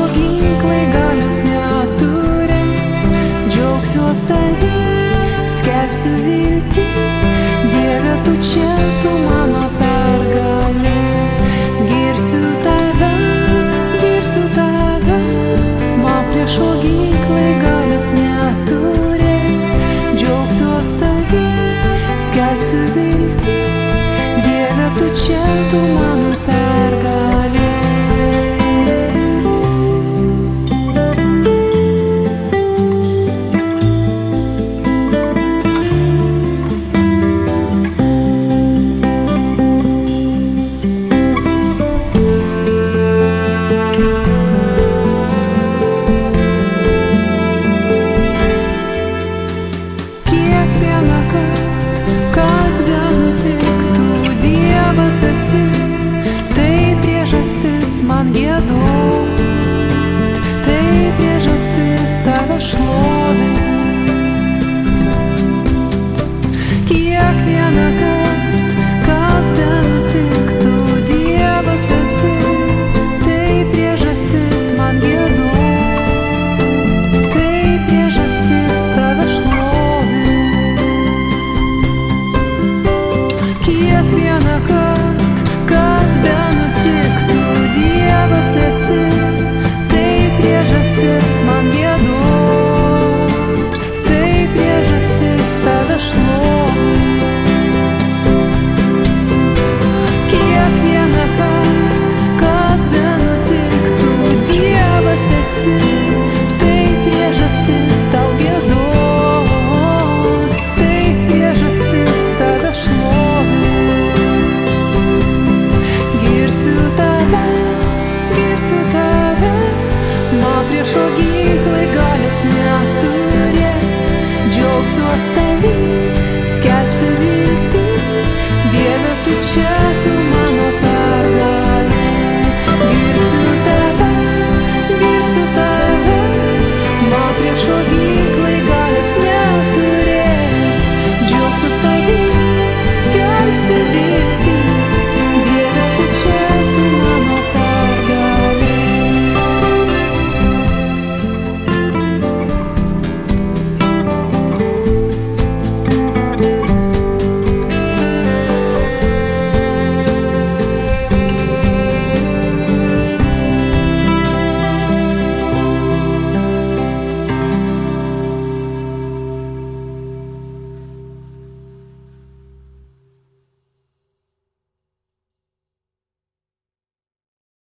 priešo ginklai galios neturės, džiaugsiuos tavim, skelbsiu viltį, Dieve, tu čia, tu mano pergalė. Girsiu tave, man priešo ginklai galios neturės, džiaugsiuos tavim, skelbsiu viltį, Dieve, tu čia, tu mano pergalė. Kas benutiktų, Dievas esi, tai priežastis man giedot, tai priežastis tave šlovint. Kiekvieną kart, kas benutiktų, Dievas esi, tai priežastis man giedot, tai priežastis tave šlovint. Kiekvieną kart, kas benutiktų, Dievas esi, tai priežastis man giedot, tai priežastis tave šlovint. Kiekvieną kart, kas benutiktų, Dievas esi, tai priežastis tau giedot, tai priežastis tave šlovint. Man priešo ginklai galios neturės, džiaugsiuos tavim, skelbsiu viltį.